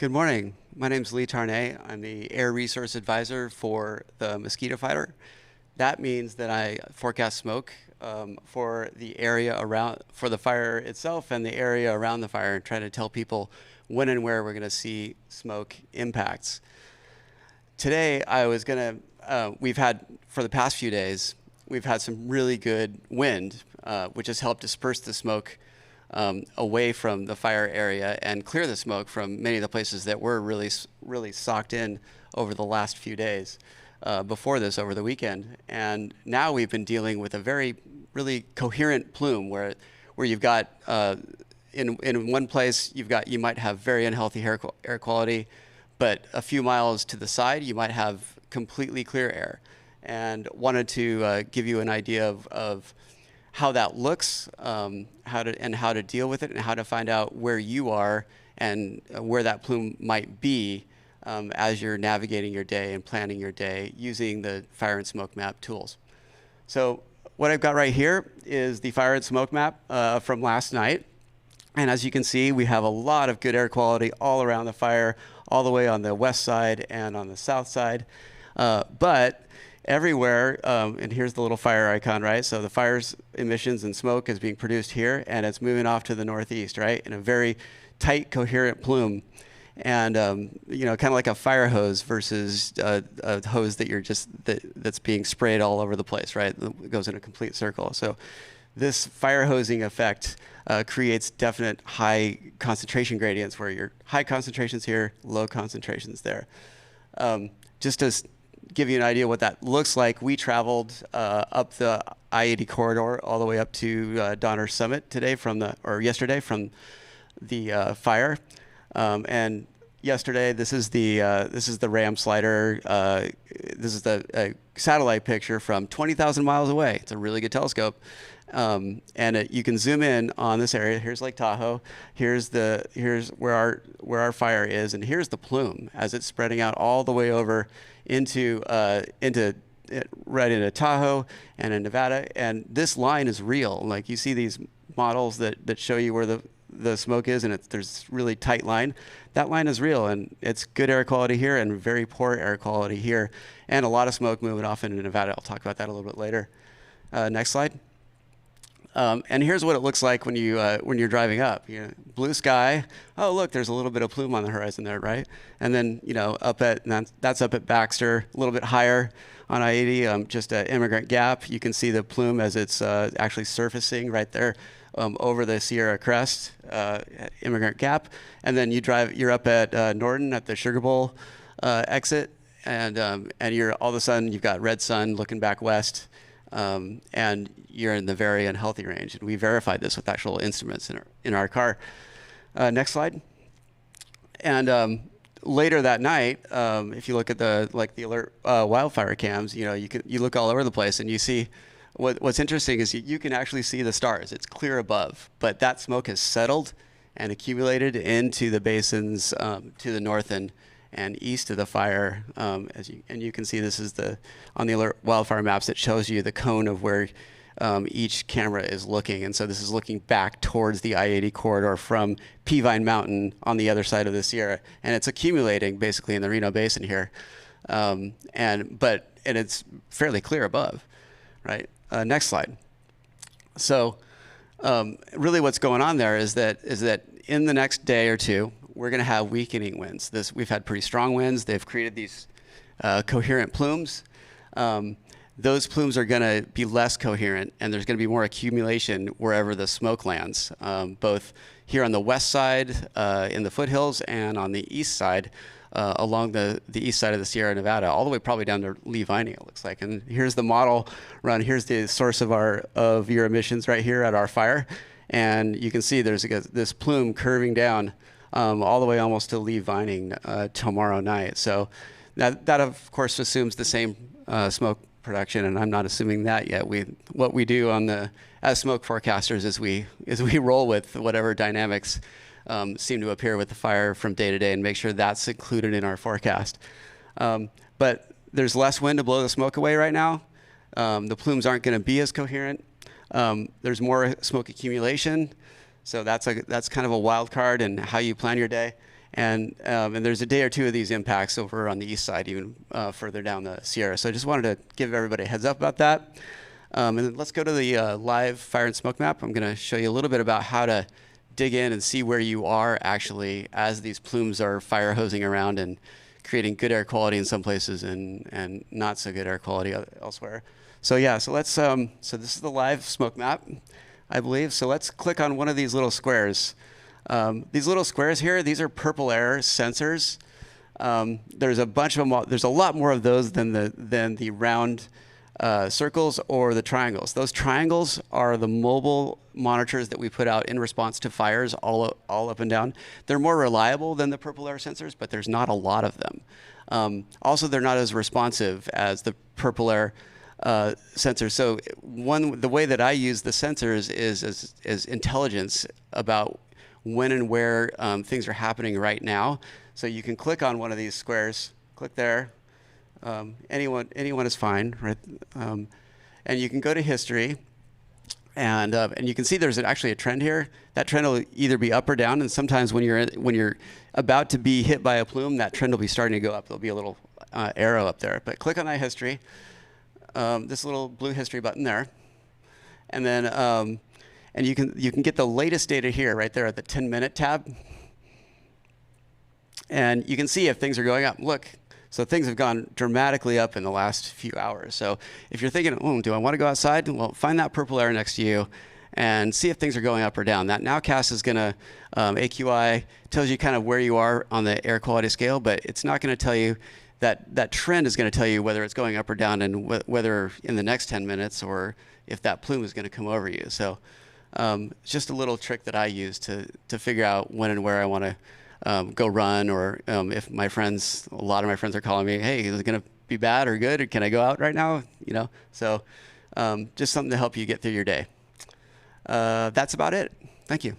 Good morning. My name is Lee Tamay. I'm the Air Resource Advisor for the mosquito fighter. That means that I forecast smoke for the area around, for the fire itself and the area around the fire, and try to tell people when and where we're going to see smoke impacts. Today, we've had, for the past few days, we've had some really good wind, which has helped disperse the smoke away from the fire area and clear the smoke from many of the places that were really socked in over the last few days before this, over the weekend. And now we've been dealing with a really coherent plume where you've got in one place you might have very unhealthy air quality, but a few miles to the side you might have completely clear air. And wanted to give you an idea of how that looks, how to deal with it, and how to find out where you are and where that plume might be as you're navigating your day and planning your day using the fire and smoke map tools. So what I've got right here is the fire and smoke map from last night. And as you can see, we have a lot of good air quality all around the fire, all the way on the west side and on the south side. But everywhere, and here's the little fire icon, right? So the fire's emissions and smoke is being produced here, and it's moving off to the northeast, right? In a very tight, coherent plume. And, kind of like a fire hose versus a hose that's being sprayed all over the place, right? It goes in a complete circle. So this fire hosing effect creates definite high concentration gradients where your high concentrations here, low concentrations there. Just to give you an idea what that looks like, we traveled up the I-80 corridor all the way up to Donner Summit yesterday from the fire. And yesterday, this is the RAM slider. This is the satellite picture from 20,000 miles away. It's a really good telescope. You can zoom in on this area. Here's Lake Tahoe. Here's where our fire is, and here's the plume as it's spreading out all the way over into Tahoe and in Nevada. And this line is real. Like, you see these models that show you where the smoke is, and there's really tight line. That line is real, and it's good air quality here and very poor air quality here, and a lot of smoke moving off into Nevada. I'll talk about that a little bit later. Next slide. And here's what it looks like when you're driving up. Blue sky. Oh, look, there's a little bit of plume on the horizon there, right? And then that's up at Baxter, a little bit higher on I-80, just at Immigrant Gap. You can see the plume as it's actually surfacing right there over the Sierra Crest, Immigrant Gap. And then you're up at Norton at the Sugar Bowl exit, and you're all of a sudden you've got red sun looking back west. And you're in the very unhealthy range. And we verified this with actual instruments in our car. Next slide. And later that night, if you look at the alert wildfire cams, you look all over the place, and you see what's interesting is you can actually see the stars. It's clear above, but that smoke has settled and accumulated into the basins to the north and east of the fire. And you can see this is on the alert wildfire maps, it shows you the cone of where each camera is looking. And so this is looking back towards the I-80 corridor from Peavine Mountain on the other side of the Sierra. And it's accumulating basically in the Reno Basin here. And it's fairly clear above, right? Next slide. So really what's going on there is that in the next day or two, we're going to have weakening winds. We've had pretty strong winds. They've created these coherent plumes. Those plumes are going to be less coherent, and there's going to be more accumulation wherever the smoke lands, both here on the west side in the foothills and on the east side along the east side of the Sierra Nevada, all the way probably down to Lee Vining, it looks like. And here's the model run. Here's the source of your emissions right here at our fire. And you can see there's this plume curving down all the way almost to Lee Vining tomorrow night. So that of course assumes the same smoke production, and I'm not assuming that yet. What we do as smoke forecasters is we roll with whatever dynamics seem to appear with the fire from day to day and make sure that's included in our forecast. But there's less wind to blow the smoke away right now. The plumes aren't going to be as coherent. There's more smoke accumulation. So that's kind of a wild card in how you plan your day. And there's a day or two of these impacts over on the east side, even further down the Sierra. So I just wanted to give everybody a heads up about that. And then let's go to the live fire and smoke map. I'm going to show you a little bit about how to dig in and see where you are actually as these plumes are fire hosing around and creating good air quality in some places and not so good air quality elsewhere. So yeah, so let's so this is the live smoke map, I believe. So let's click on one of these little squares. These little squares here, these are purple air sensors. There's a bunch of them. There's a lot more of those than the round circles or the triangles. Those triangles are the mobile monitors that we put out in response to fires all up and down. They're more reliable than the purple air sensors, but there's not a lot of them. Also, they're not as responsive as the purple air sensors. So the way that I use the sensors is intelligence about when and where things are happening right now. So you can click on one of these squares, click there. Anyone is fine, right? And you can go to history, and you can see there's actually a trend here. That trend will either be up or down, and sometimes when you're about to be hit by a plume, that trend will be starting to go up. There'll be a little arrow up there. But click on that history, this little blue history button there, and then and you can get the latest data here, right there at the 10-minute tab, and you can see if things are going up. Look. So things have gone dramatically up in the last few hours. So if you're thinking, oh, do I want to go outside? Well, find that purple air next to you and see if things are going up or down. That nowcast is going to, AQI tells you kind of where you are on the air quality scale, but it's not going to tell you that trend is going to tell you whether it's going up or down and whether in the next 10 minutes or if that plume is going to come over you. So it's just a little trick that I use to figure out when and where I want to go run, or if a lot of my friends are calling me, hey, is it going to be bad or good, or can I go out right now? So just something to help you get through your day. That's about it. Thank you.